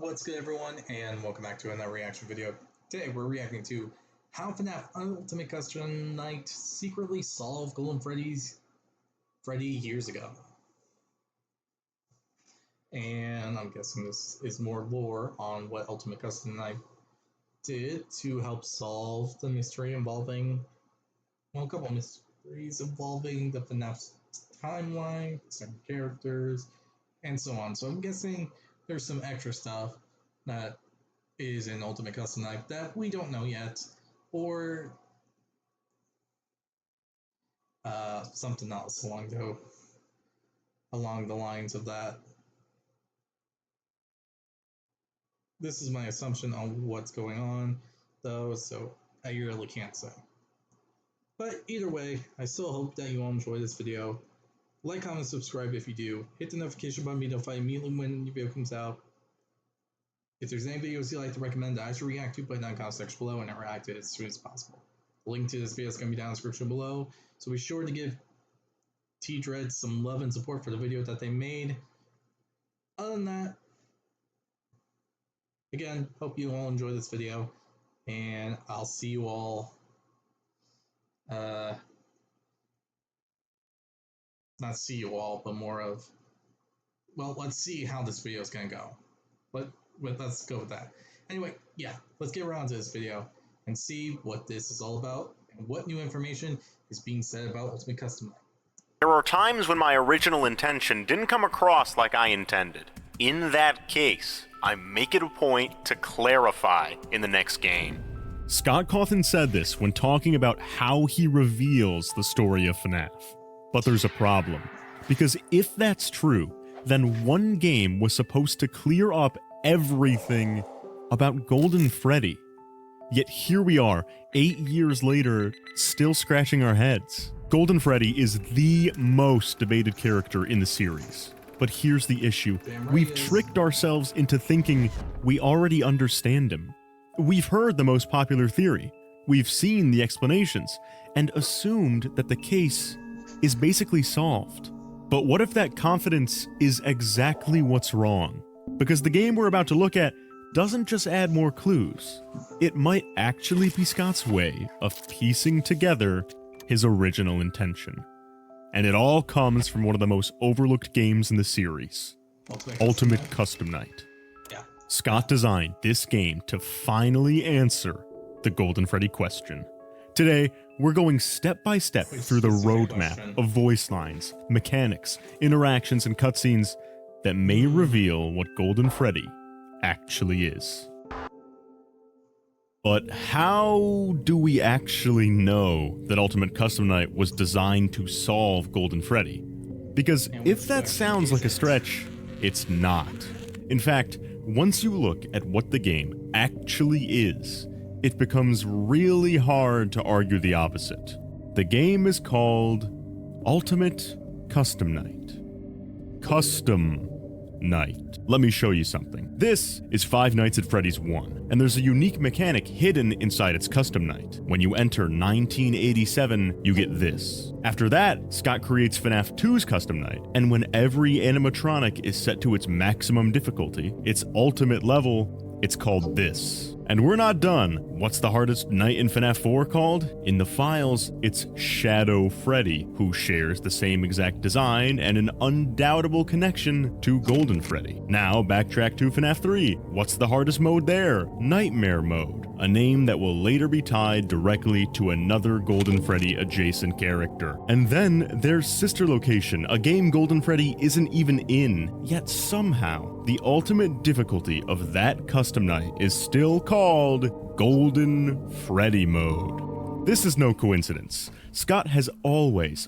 What's good, everyone, and welcome back to another reaction video. Today we're reacting to how FNAF Ultimate Custom Night secretly solved Golden Freddy years ago. And I'm guessing this is more lore on what Ultimate Custom Night did to help solve the mystery involving, well, a couple of mysteries involving the FNAF timeline, certain characters, and so on. So I'm guessing there's some extra stuff that is in Ultimate Custom Night that we don't know yet, or something else along the lines of that. This is my assumption on what's going on, though, so I really can't say. But either way, I still hope that you all enjoy this video. Like, comment, subscribe if you do. Hit the notification button to be notified immediately when the video comes out. If there's any videos you'd like to recommend that I should react to, put it in the comment section below and I'll react to it as soon as possible. The link to this video is going to be down in the description below, so be sure to give T-Dread some love and support for the video that they made. Other than that, again, hope you all enjoy this video, and I'll see you all, not see you all, but more of, well, let's see how this video is going to go. Let's go with that. Anyway, yeah, let's get around to this video and see what this is all about and what new information is being said about Ultimate Custom Night. There are times when my original intention didn't come across like I intended. In that case, I make it a point to clarify in the next game. Scott Cawthon said this when talking about how he reveals the story of FNAF. But there's a problem, because if that's true, then one game was supposed to clear up everything about Golden Freddy. Yet here we are, 8 years later, still scratching our heads. Golden Freddy is the most debated character in the series. But here's the issue. We've tricked ourselves into thinking we already understand him. We've heard the most popular theory, we've seen the explanations, and assumed that the case is basically solved. But what if that confidence is exactly what's wrong? Because the game we're about to look at doesn't just add more clues. It might actually be Scott's way of piecing together his original intention. And it all comes from one of the most overlooked games in the series, Ultimate Custom Night. Yeah. Scott designed this game to finally answer the Golden Freddy question. Today, we're going step by step through the roadmap of voice lines, mechanics, interactions, and cutscenes that may reveal what Golden Freddy actually is. But how do we actually know that Ultimate Custom Night was designed to solve Golden Freddy? Because if that sounds like a stretch, it's not. In fact, once you look at what the game actually is, it becomes really hard to argue the opposite. The game is called Ultimate Custom Night. Custom Night. Let me show you something. This is Five Nights at Freddy's 1, and there's a unique mechanic hidden inside its custom night. When you enter 1987, you get this. After that, Scott creates FNAF 2's custom night, and when every animatronic is set to its maximum difficulty, its ultimate level, it's called this. And we're not done. What's the hardest night in FNAF 4 called? In the files, it's Shadow Freddy, who shares the same exact design and an undoubtable connection to Golden Freddy. Now, backtrack to FNAF 3. What's the hardest mode there? Nightmare Mode, a name that will later be tied directly to another Golden Freddy adjacent character. And then there's Sister Location, a game Golden Freddy isn't even in, yet somehow the ultimate difficulty of that custom night is still called Golden Freddy Mode. This is no coincidence. Scott has always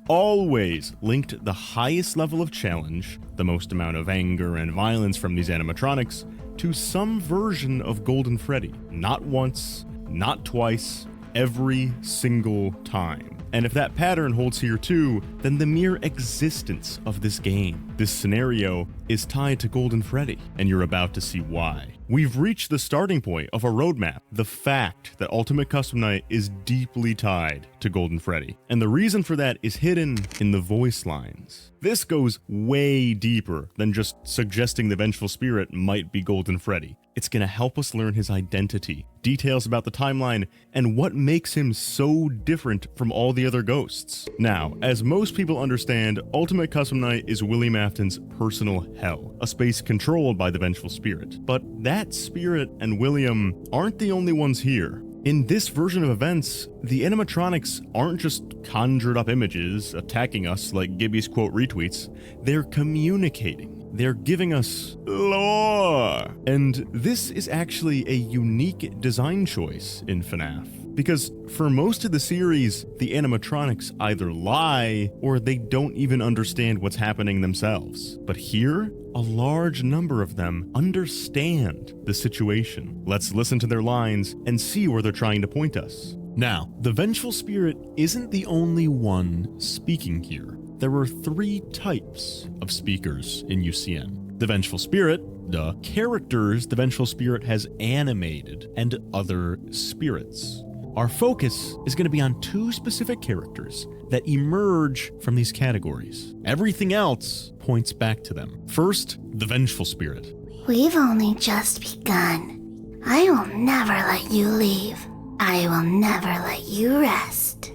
linked the highest level of challenge, the most amount of anger and violence from these animatronics, to some version of Golden Freddy. Not once, not twice, every single time. And if that pattern holds here too, then the mere existence of this game, this scenario, is tied to Golden Freddy, and you're about to see why. We've reached the starting point of a roadmap, the fact that Ultimate Custom Night is deeply tied to Golden Freddy. And the reason for that is hidden in the voice lines. This goes way deeper than just suggesting the Vengeful Spirit might be Golden Freddy. It's going to help us learn his identity, details about the timeline, and what makes him so different from all the other ghosts. Now, as most people understand, Ultimate Custom Night is William Afton's personal hell, a space controlled by the Vengeful Spirit. But that spirit and William aren't the only ones here. In this version of events, the animatronics aren't just conjured up images attacking us like Gibby's quote retweets, they're communicating. They're giving us lore. And this is actually a unique design choice in FNAF, because for most of the series, the animatronics either lie or they don't even understand what's happening themselves. But here, a large number of them understand the situation. Let's listen to their lines and see where they're trying to point us. Now, the Vengeful Spirit isn't the only one speaking here. There were 3 types of speakers in UCN. The Vengeful Spirit, the characters the Vengeful Spirit has animated, and other spirits. Our focus is going to be on 2 specific characters that emerge from these categories. Everything else points back to them. First, the Vengeful Spirit. We've only just begun. I will never let you leave. I will never let you rest.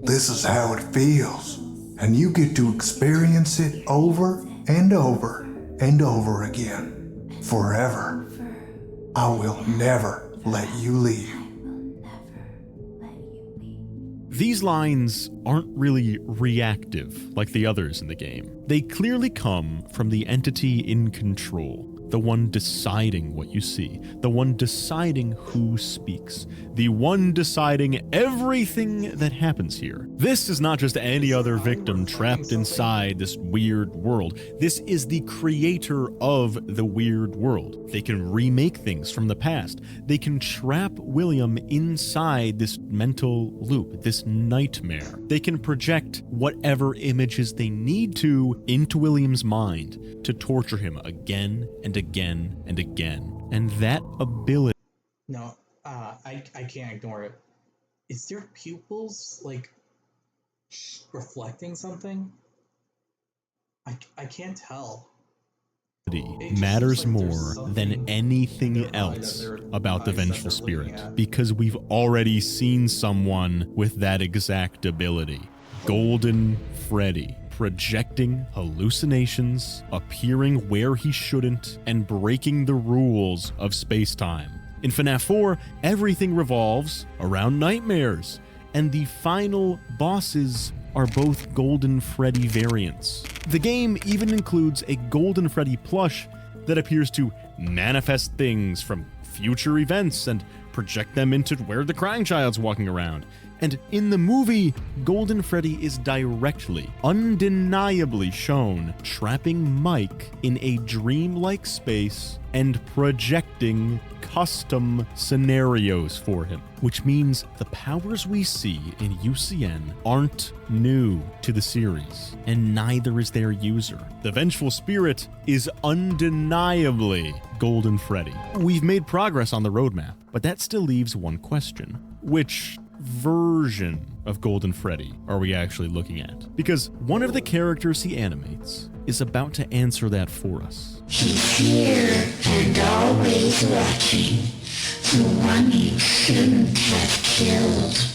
This is how it feels, and you get to experience it over and over and over again, forever. I will never let you leave. These lines aren't really reactive like the others in the game. They clearly come from the entity in control, the one deciding what you see, the one deciding who speaks, the one deciding everything that happens here. This is not just any other victim trapped inside this weird world. This is the creator of the weird world. They can remake things from the past. They can trap William inside this mental loop, this nightmare. They can project whatever images they need to into William's mind to torture him again and again and again. And that ability... No, I can't ignore it. Is their pupils, like, reflecting something? I can't tell. Matters more than anything else about the Vengeful Spirit, because we've already seen someone with that exact ability. Golden Freddy. Projecting hallucinations, appearing where he shouldn't, and breaking the rules of space-time. In FNAF 4, everything revolves around nightmares, and the final bosses are both Golden Freddy variants. The game even includes a Golden Freddy plush that appears to manifest things from future events and project them into where the crying child's walking around. And in the movie, Golden Freddy is directly, undeniably shown trapping Mike in a dreamlike space and projecting custom scenarios for him, which means the powers we see in UCN aren't new to the series, and neither is their user. The Vengeful Spirit is undeniably Golden Freddy. We've made progress on the roadmap, but that still leaves one question. Which version of Golden Freddy are we actually looking at? Because one of the characters he animates is about to answer that for us. He's here and always watching. The one you shouldn't have killed.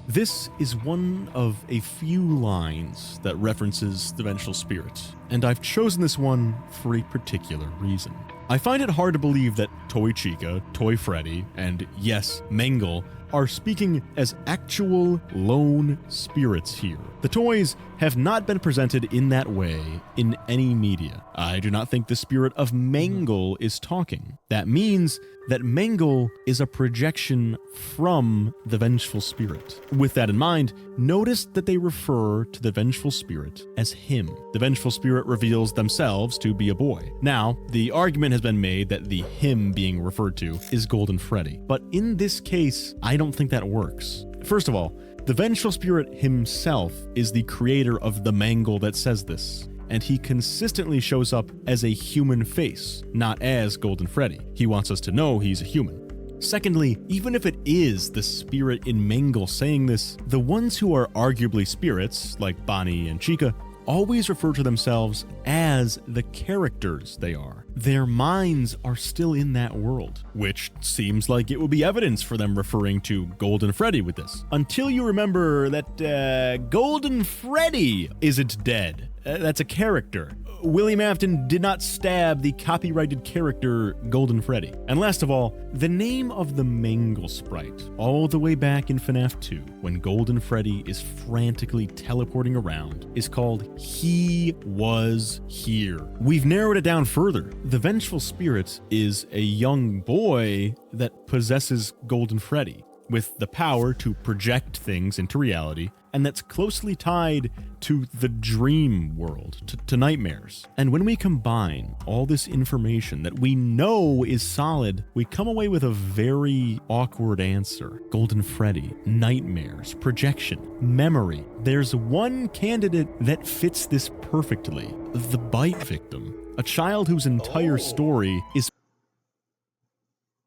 This is one of a few lines that references the Vengeful Spirit, and I've chosen this one for a particular reason. I find it hard to believe that Toy Chica, Toy Freddy, and yes, Mangle are speaking as actual lone spirits here. The toys have not been presented in that way in any media. I do not think the spirit of Mangle is talking. That means that Mangle is a projection from the Vengeful Spirit. With that in mind, notice that they refer to the Vengeful Spirit as him. The Vengeful Spirit reveals themselves to be a boy. Now, the argument has been made that the him being referred to is Golden Freddy, but in this case, I don't think that works. First of all, the Vengeful Spirit himself is the creator of the Mangle that says this, and he consistently shows up as a human face, not as Golden Freddy. He wants us to know he's a human. Secondly, even if it is the spirit in Mangle saying this, the ones who are arguably spirits, like Bonnie and Chica, always refer to themselves as the characters they are. Their minds are still in that world, which seems like it would be evidence for them referring to Golden Freddy with this. Until you remember that Golden Freddy isn't dead. That's a character. William Afton did not stab the copyrighted character Golden Freddy. And last of all, the name of the Mangle sprite, all the way back in FNAF 2, when Golden Freddy is frantically teleporting around, is called He Was Here. We've narrowed it down further. The Vengeful Spirit is a young boy that possesses Golden Freddy, with the power to project things into reality, and that's closely tied to the dream world, to nightmares. And when we combine all this information that we know is solid, we come away with a very awkward answer. Golden Freddy, nightmares, projection, memory. There's one candidate that fits this perfectly: the Bite Victim, a child whose entire story is...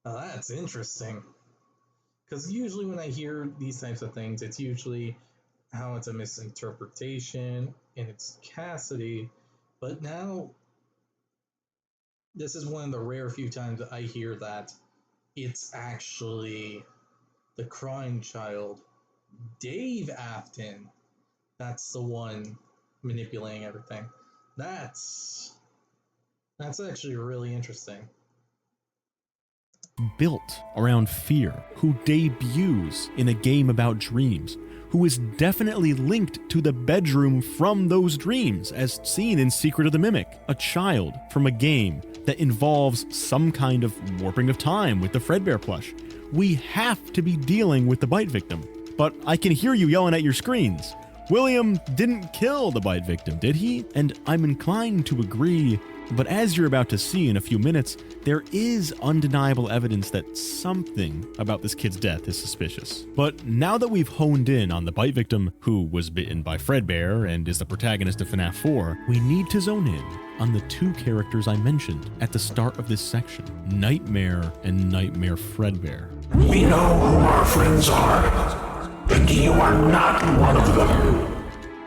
Now that's interesting. Because usually when I hear these types of things, it's usually how it's a misinterpretation and it's Cassidy. But now, this is one of the rare few times that I hear that it's actually the crying child, Dave Afton, that's the one manipulating everything. That's actually really interesting. Built around fear, who debuts in a game about dreams, who is definitely linked to the bedroom from those dreams, as seen in Secret of the Mimic. A child from a game that involves some kind of warping of time with the Fredbear plush. We have to be dealing with the Bite Victim. But I can hear you yelling at your screens. William didn't kill the Bite Victim, did he? And I'm inclined to agree, but as you're about to see in a few minutes, there is undeniable evidence that something about this kid's death is suspicious. But now that we've honed in on the Bite Victim, who was bitten by Fredbear and is the protagonist of FNAF 4, we need to zone in on the two characters I mentioned at the start of this section, Nightmare and Nightmare Fredbear. We know who our friends are, and you are not one of them.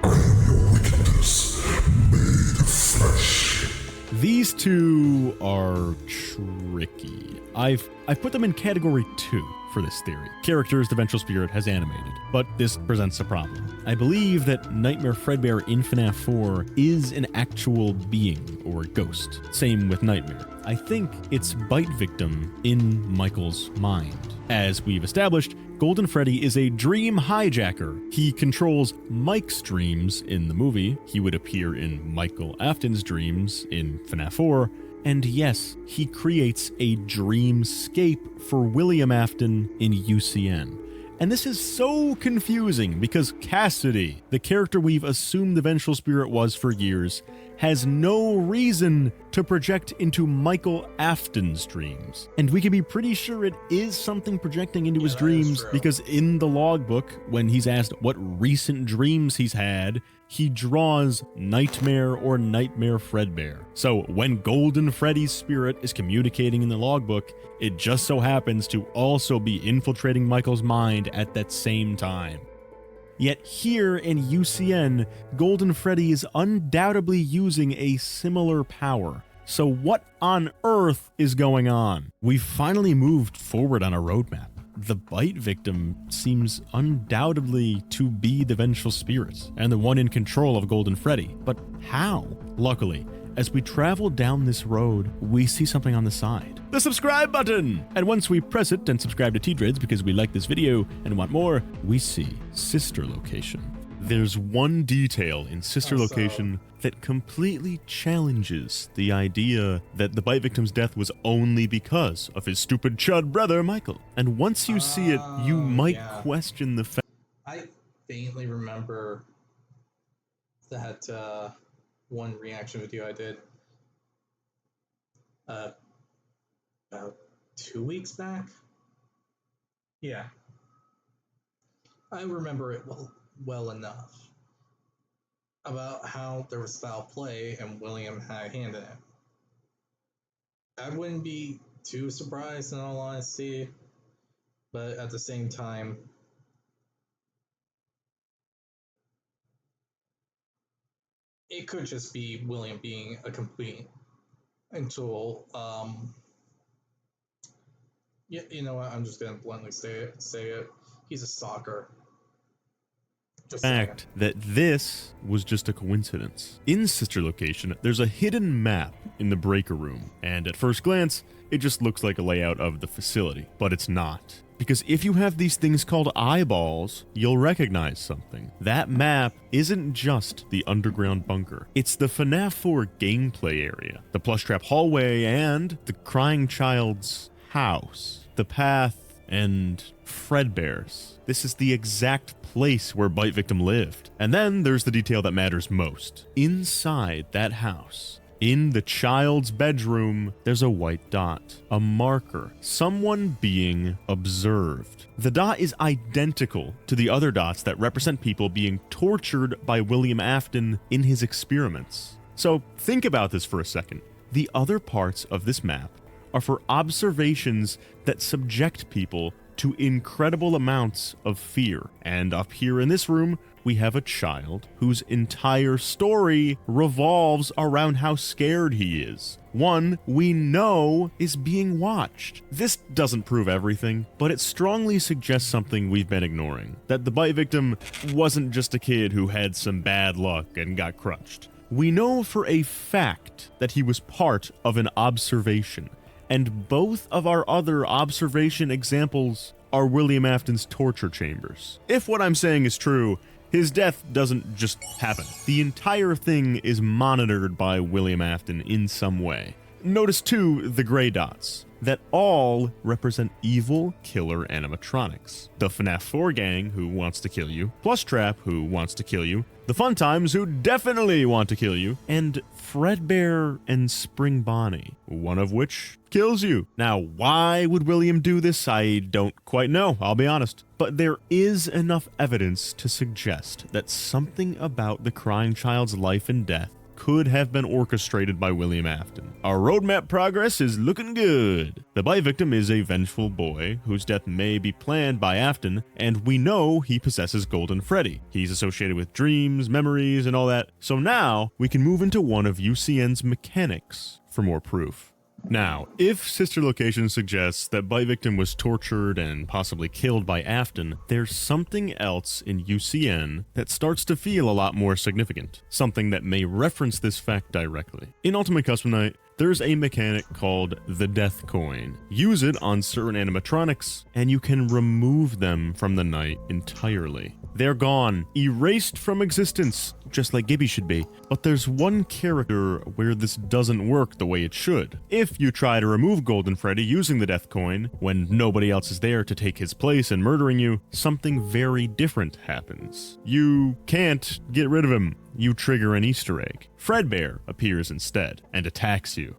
I am your wickedness, made of flesh. These two are tricky. I've put them in category 2 for this theory. Characters the Vengeful Spirit has animated, but this presents a problem. I believe that Nightmare Fredbear in FNAF 4 is an actual being or ghost. Same with Nightmare. I think it's Bite Victim in Michael's mind. As we've established, Golden Freddy is a dream hijacker. He controls Mike's dreams in the movie. He would appear in Michael Afton's dreams in FNAF 4. And yes, he creates a dreamscape for William Afton in UCN. And this is so confusing because Cassidy, the character we've assumed the Vengeful Spirit was for years, has no reason to project into Michael Afton's dreams. And we can be pretty sure it is something projecting into his dreams because in the logbook, when he's asked what recent dreams he's had, he draws Nightmare or Nightmare Fredbear. So when Golden Freddy's spirit is communicating in the logbook, it just so happens to also be infiltrating Michael's mind at that same time. Yet here in UCN, Golden Freddy is undoubtedly using a similar power. So what on earth is going on? We've finally moved forward on a roadmap. The Bite Victim seems undoubtedly to be the Vengeful Spirit and the one in control of Golden Freddy. But how? Luckily, as we travel down this road, we see something on the side. The subscribe button! And once we press it and subscribe to T-Dreads because we like this video and want more, we see Sister Location. There's one detail in Sister Location that completely challenges the idea that the Bite Victim's death was only because of his stupid chud brother, Michael. And once you see it, you might question the fact. I faintly remember that one reaction video I did about 2 weeks back. Yeah. I remember it well enough. about how there was foul play and William had a hand in it. I wouldn't be too surprised in all honesty, but at the same time, it could just be William being a complete and tool. Yeah, you know what? I'm just gonna bluntly say it. He's a stalker. Just Fact that this was just a coincidence. In Sister Location, there's a hidden map in the breaker room, and at first glance, it just looks like a layout of the facility, but it's not. Because if you have these things called eyeballs, you'll recognize something. That map isn't just the underground bunker. It's the FNAF 4 gameplay area, the plush trap hallway, and the crying child's house, the path, and Fredbear's. This is the exact place where Bite Victim lived. And then there's the detail that matters most. Inside that house, in the child's bedroom, there's a white dot, a marker, someone being observed. The dot is identical to the other dots that represent people being tortured by William Afton in his experiments. So think about this for a second. The other parts of this map are for observations that subject people to incredible amounts of fear. And up here in this room, we have a child whose entire story revolves around how scared he is. One we know is being watched. This doesn't prove everything, but it strongly suggests something we've been ignoring. That the Bite Victim wasn't just a kid who had some bad luck and got crushed. We know for a fact that he was part of an observation. And both of our other observation examples are William Afton's torture chambers. If what I'm saying is true, his death doesn't just happen. The entire thing is monitored by William Afton in some way. Notice too the gray dots that all represent evil killer animatronics. The FNAF 4 gang who wants to kill you, Plush Trap who wants to kill you, the Fun Times who definitely want to kill you, and Fredbear and Spring Bonnie, one of which kills you. Now, why would William do this? I don't quite know, I'll be honest. But there is enough evidence to suggest that something about the crying child's life and death could have been orchestrated by William Afton. Our roadmap progress is looking good. The Bite Victim is a vengeful boy whose death may be planned by Afton, and we know he possesses Golden Freddy. He's associated with dreams, memories, and all that. So now we can move into one of UCN's mechanics for more proof. Now, if Sister Location suggests that Bite Victim was tortured and possibly killed by Afton, there's something else in UCN that starts to feel a lot more significant, something that may reference this fact directly. In Ultimate Custom Night, there's a mechanic called the Death Coin. Use it on certain animatronics, and you can remove them from the night entirely. They're gone, erased from existence, just like Gibby should be. But there's one character where this doesn't work the way it should. If you try to remove Golden Freddy using the Death Coin, when nobody else is there to take his place in murdering you, something very different happens. You can't get rid of him. You trigger an Easter egg. Fredbear appears instead and attacks you.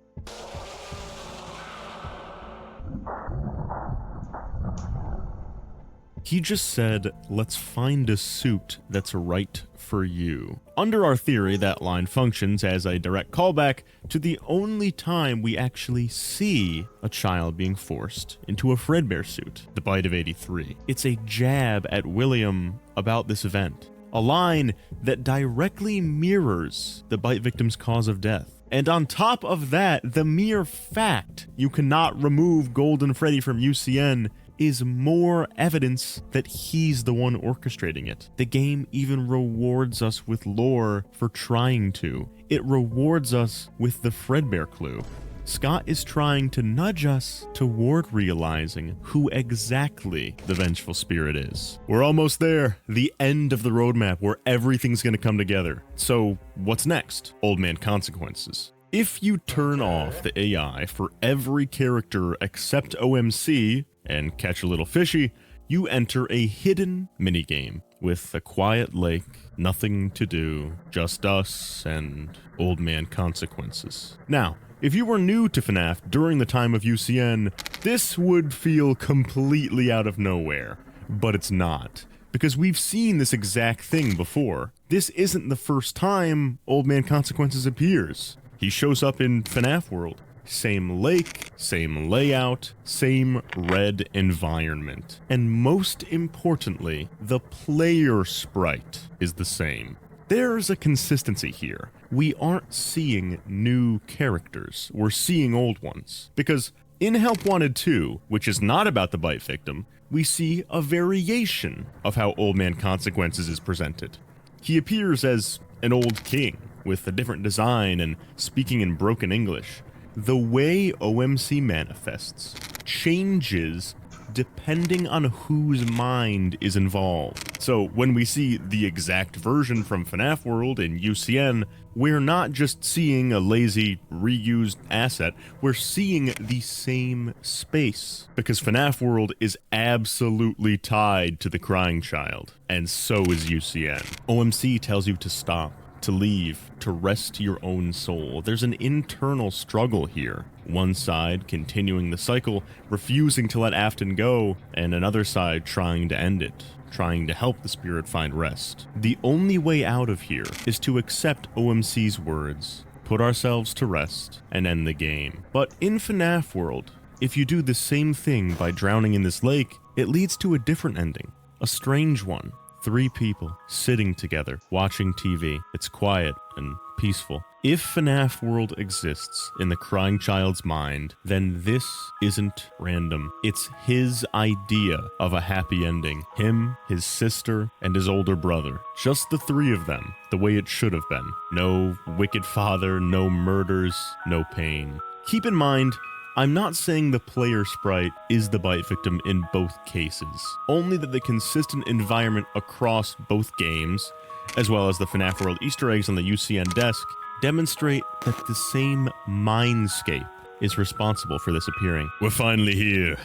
He just said, let's find a suit that's right for you. Under our theory, that line functions as a direct callback to the only time we actually see a child being forced into a Fredbear suit, the Bite of 83. It's a jab at William about this event. A line that directly mirrors the Bite Victim's cause of death. And on top of that, the mere fact you cannot remove Golden Freddy from UCN is more evidence that he's the one orchestrating it. The game even rewards us with lore for trying to. It rewards us with the Fredbear clue. Scott is trying to nudge us toward realizing who exactly the vengeful spirit is. We're almost there, the end of the roadmap where everything's gonna come together. So what's next? Old Man Consequences. If you turn off the AI for every character except OMC and Catch a Little Fishy, you enter a hidden minigame with a quiet lake, nothing to do, just us and Old Man Consequences. Now, if you were new to FNAF during the time of UCN, this would feel completely out of nowhere, but it's not. because we've seen this exact thing before. This isn't the first time Old Man Consequences appears. He shows up in FNAF World. Same lake, same layout, same red environment. And most importantly, the player sprite is the same. There's a consistency here. We aren't seeing new characters, we're seeing old ones. Because in Help Wanted 2, which is not about the bite victim, we see a variation of how Old Man Consequences is presented. He appears as an old king, with a different design and speaking in broken English. The way OMC manifests changes depending on whose mind is involved. So when we see the exact version from FNAF World in UCN, we're not just seeing a lazy, reused asset, we're seeing the same space. Because FNAF World is absolutely tied to the crying child, and so is UCN. OMC tells you to stop, to leave, to rest your own soul. There's an internal struggle here. One side continuing the cycle, refusing to let Afton go, and another side trying to end it, trying to help the spirit find rest. The only way out of here is to accept OMC's words, put ourselves to rest, and end the game. But in FNAF World, if you do the same thing by drowning in this lake, it leads to a different ending, a strange one. 3 people sitting together, watching TV. It's quiet and peaceful. If FNAF World exists in the crying child's mind, then this isn't random. It's his idea of a happy ending. Him, his sister, and his older brother. Just the 3 of them, the way it should have been. No wicked father, no murders, no pain. Keep in mind, I'm not saying the player sprite is the bite victim in both cases, only that the consistent environment across both games, as well as the FNAF World Easter eggs on the UCN desk, demonstrate that the same mindscape is responsible for this appearing. We're finally here.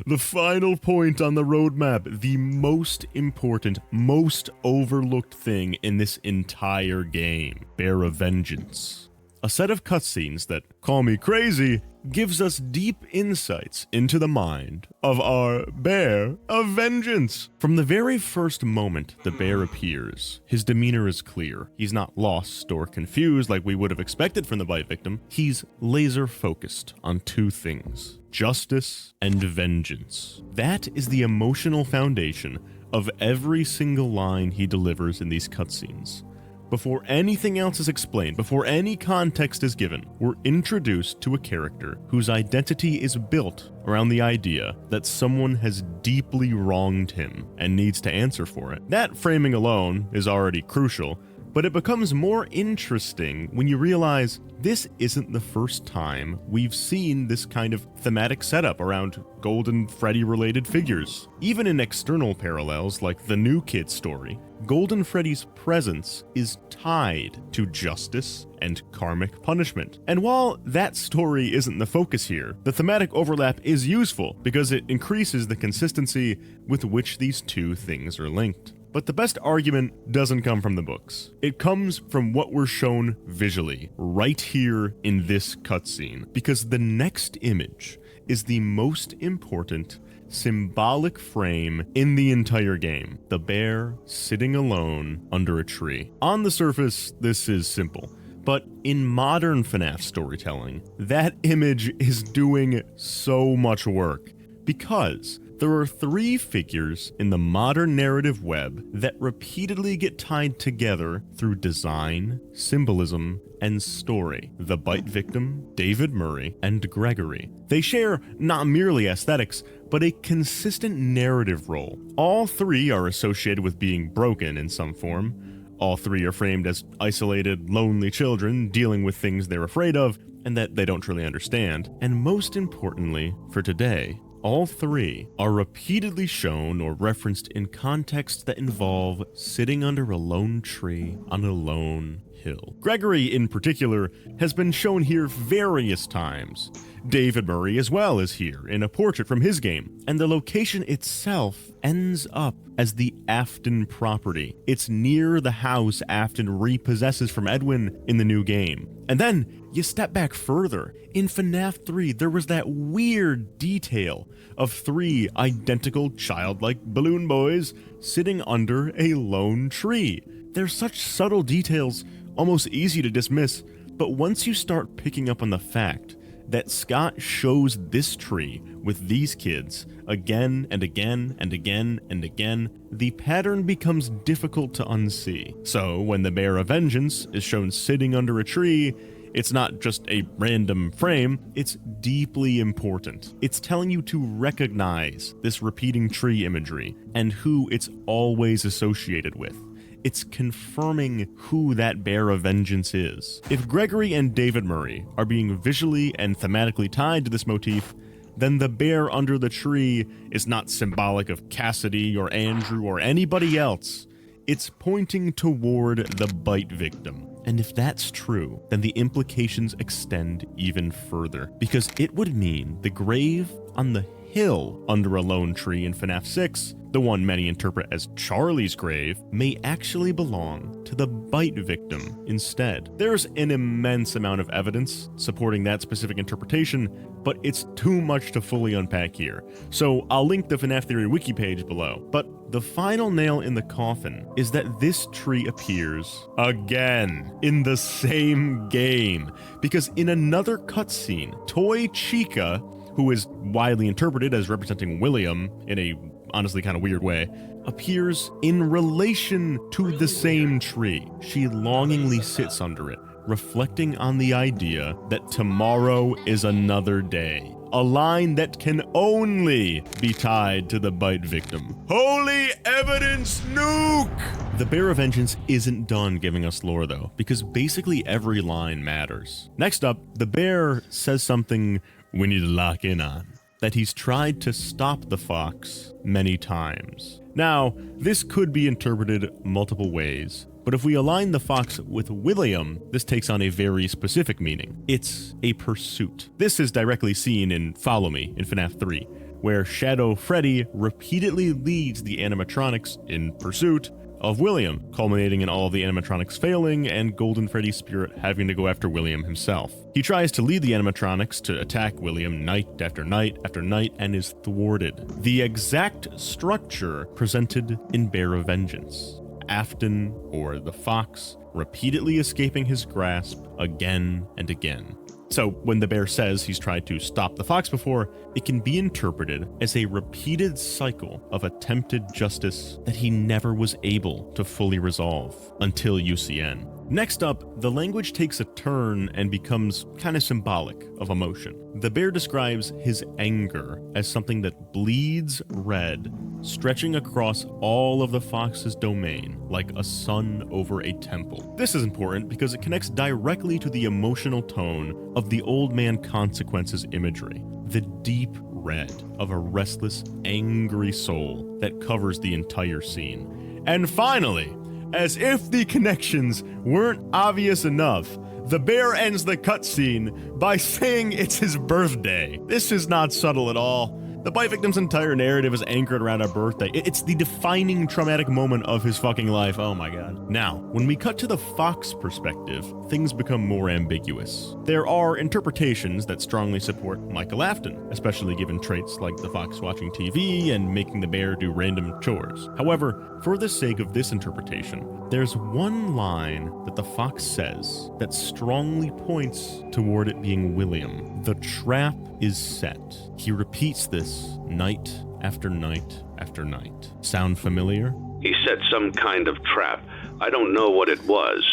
The final point on the roadmap, the most important, most overlooked thing in this entire game, Bear of Vengeance. A set of cutscenes that, call me crazy, gives us deep insights into the mind of our Bear of Vengeance. From the very first moment the bear appears, his demeanor is clear. He's not lost or confused like we would have expected from the bite victim. He's laser focused on 2 things: justice and vengeance. That is the emotional foundation of every single line he delivers in these cutscenes. Before anything else is explained, before any context is given, we're introduced to a character whose identity is built around the idea that someone has deeply wronged him and needs to answer for it. That framing alone is already crucial, but it becomes more interesting when you realize this isn't the first time we've seen this kind of thematic setup around Golden Freddy related figures. Even in external parallels like the New Kid story, Golden Freddy's presence is tied to justice and karmic punishment. And while that story isn't the focus here, the thematic overlap is useful because it increases the consistency with which these 2 things are linked. But the best argument doesn't come from the books. It comes from what we're shown visually, right here in this cutscene, because the next image is the most important symbolic frame in the entire game. The bear sitting alone under a tree. On the surface, this is simple. But in modern FNAF storytelling, that image is doing so much work. Because there are 3 figures in the modern narrative web that repeatedly get tied together through design, symbolism, and story. The bite victim, David Murray, and Gregory. They share not merely aesthetics, but a consistent narrative role. All 3 are associated with being broken in some form. All 3 are framed as isolated, lonely children dealing with things they're afraid of and that they don't truly understand. And most importantly, for today, all 3 are repeatedly shown or referenced in contexts that involve sitting under a lone tree on a lone hill. Gregory, in particular, has been shown here various times. David Murray as well is here in a portrait from his game, and the location itself ends up as the Afton property. It's near the house Afton repossesses from Edwin in the new game. And then you step back further. In FNAF 3, there was that weird detail of 3 identical childlike balloon boys sitting under a lone tree. They're such subtle details, almost easy to dismiss, but once you start picking up on the fact that Scott shows this tree with these kids again and again and again and again, the pattern becomes difficult to unsee. So when the Bear of Vengeance is shown sitting under a tree, it's not just a random frame, it's deeply important. It's telling you to recognize this repeating tree imagery and who it's always associated with. It's confirming who that Bear of Vengeance is. If Gregory and David Murray are being visually and thematically tied to this motif, then the bear under the tree is not symbolic of Cassidy or Andrew or anybody else. It's pointing toward the bite victim. And if that's true, then the implications extend even further, because it would mean the grave on the hill under a lone tree in FNAF 6, the one many interpret as Charlie's grave, may actually belong to the bite victim instead. There's an immense amount of evidence supporting that specific interpretation, but it's too much to fully unpack here. So I'll link the FNAF Theory wiki page below. But the final nail in the coffin is that this tree appears again in the same game, because in another cutscene, Toy Chica, who is widely interpreted as representing William in a honestly kind of weird way, appears in relation to the same tree. She longingly sits under it, reflecting on the idea that tomorrow is another day. A line that can only be tied to the bite victim. Holy evidence nuke! The Bear of Vengeance isn't done giving us lore though, because basically every line matters. Next up, the bear says something we need to lock in on. That he's tried to stop the fox many times. Now, this could be interpreted multiple ways, but if we align the fox with William, this takes on a very specific meaning. It's a pursuit. This is directly seen in Follow Me in FNAF 3, where Shadow Freddy repeatedly leads the animatronics in pursuit of William, culminating in all of the animatronics failing and Golden Freddy's spirit having to go after William himself. He tries to lead the animatronics to attack William night after night after night and is thwarted. The exact structure presented in Bear of Vengeance. Afton, or the fox, repeatedly escaping his grasp again and again. So when the bear says he's tried to stop the fox before, it can be interpreted as a repeated cycle of attempted justice that he never was able to fully resolve until UCN. Next up, the language takes a turn and becomes kind of symbolic of emotion. The bear describes his anger as something that bleeds red, stretching across all of the fox's domain like a sun over a temple. This is important because it connects directly to the emotional tone of the Old Man Consequences imagery, the deep red of a restless, angry soul that covers the entire scene. And finally, as if the connections weren't obvious enough, the bear ends the cutscene by saying it's his birthday. This is not subtle at all. The bite victim's entire narrative is anchored around a birthday. It's the defining traumatic moment of his fucking life. Oh my god. Now, when we cut to the fox perspective, things become more ambiguous. There are interpretations that strongly support Michael Afton, especially given traits like the fox watching TV and making the bear do random chores. However, for the sake of this interpretation, there's one line that the fox says that strongly points toward it being William. The trap is set. He repeats this night after night after night. Sound familiar? He set some kind of trap. I don't know what it was,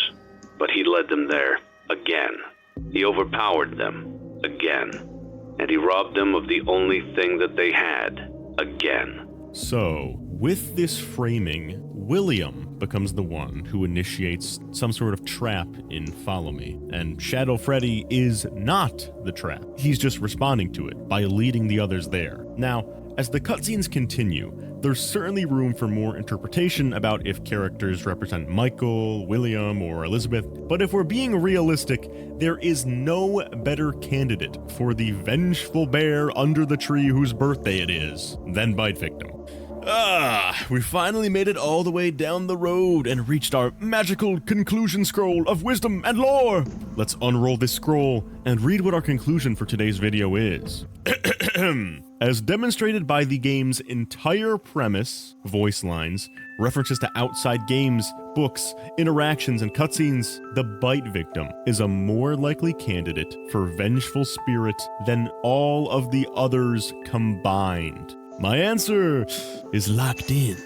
but he led them there again. He overpowered them again, and he robbed them of the only thing that they had again. So, with this framing, William becomes the one who initiates some sort of trap in Follow Me, and Shadow Freddy is not the trap. He's just responding to it by leading the others there. Now, as the cutscenes continue, there's certainly room for more interpretation about if characters represent Michael, William, or Elizabeth, but if we're being realistic, there is no better candidate for the vengeful bear under the tree whose birthday it is than Bite Victim. We finally made it all the way down the road and reached our magical conclusion scroll of wisdom and lore. Let's unroll this scroll and read what our conclusion for today's video is. As demonstrated by the game's entire premise, voice lines, references to outside games, books, interactions, and cutscenes, the Bite Victim is a more likely candidate for vengeful spirit than all of the others combined. My answer is locked in.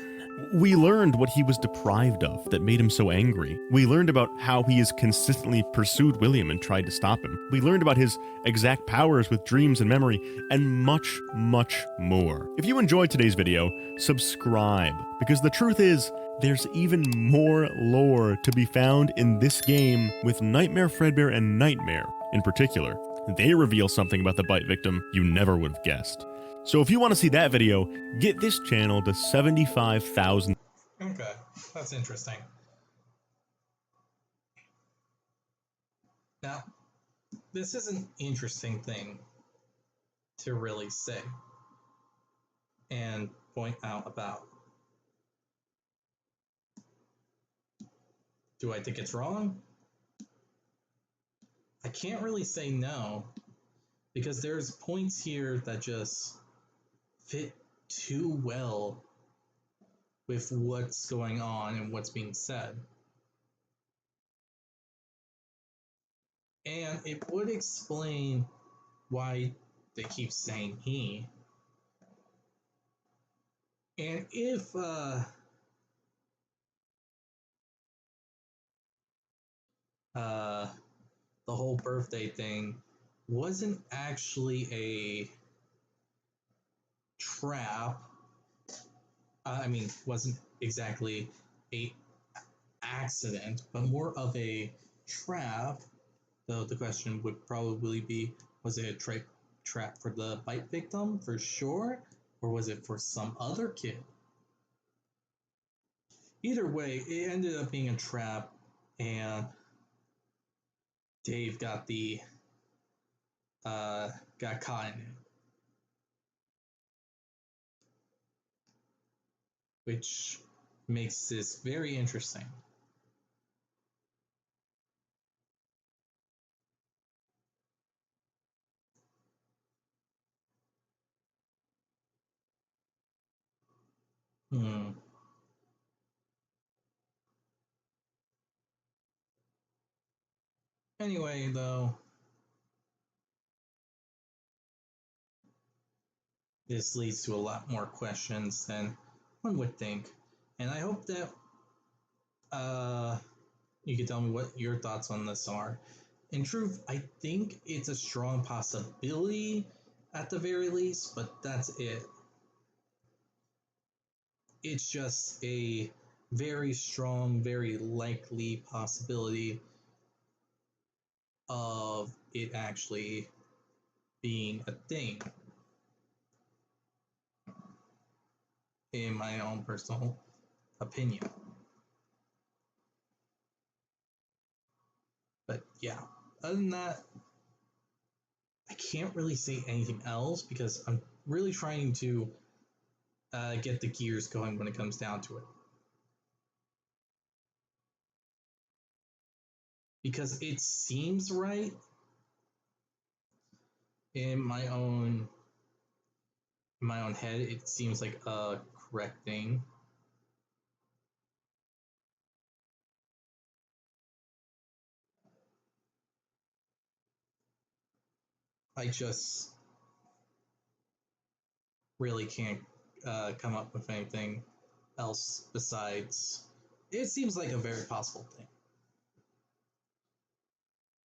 We learned what he was deprived of that made him so angry. We learned about how he has consistently pursued William and tried to stop him. We learned about his exact powers with dreams and memory, and much, much more. If you enjoyed today's video, subscribe, because the truth is, there's even more lore to be found in this game with Nightmare Fredbear and Nightmare in particular. They reveal something about the Bite Victim you never would have guessed. So if you want to see that video, get this channel to 75,000. Okay, that's interesting. Now, this is an interesting thing to really say and point out about. Do I think it's wrong? I can't really say no, because there's points here that just fit too well with what's going on and what's being said. And it would explain why they keep saying he. And if the whole birthday thing wasn't actually a trap, wasn't exactly a accident, but more of a trap, though the question would probably be, was it a trap for the Bite Victim for sure, or was it for some other kid? Either way, it ended up being a trap, and Dave got caught in it. Which makes this very interesting. Anyway, though, this leads to a lot more questions than one would think. And I hope that you can tell me what your thoughts on this are. In truth, I think it's a strong possibility at the very least, but that's it. It's just a very strong, very likely possibility of it actually being a thing, in my own personal opinion. But yeah, other than that, I can't really say anything else because I'm really trying to get the gears going when it comes down to it. Because it seems right in my own head, it seems like a correct thing. I just really can't come up with anything else besides it seems like a very possible thing.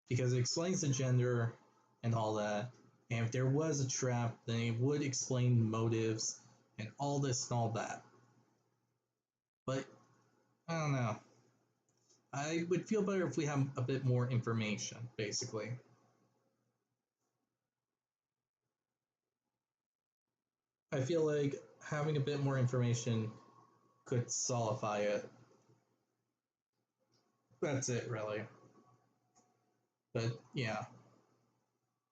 Because it explains the gender and all that. And if there was a trap, then it would explain motives and all this and all that. But, I don't know. I would feel better if we have a bit more information, basically. I feel like having a bit more information could solidify it. That's it, really. But yeah.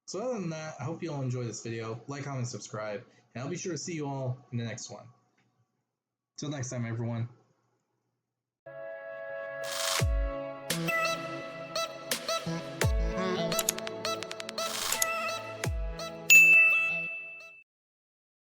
So other than that, I hope you all enjoy this video. Like, comment, subscribe, and I'll be sure to see you all in the next one. Till next time, everyone.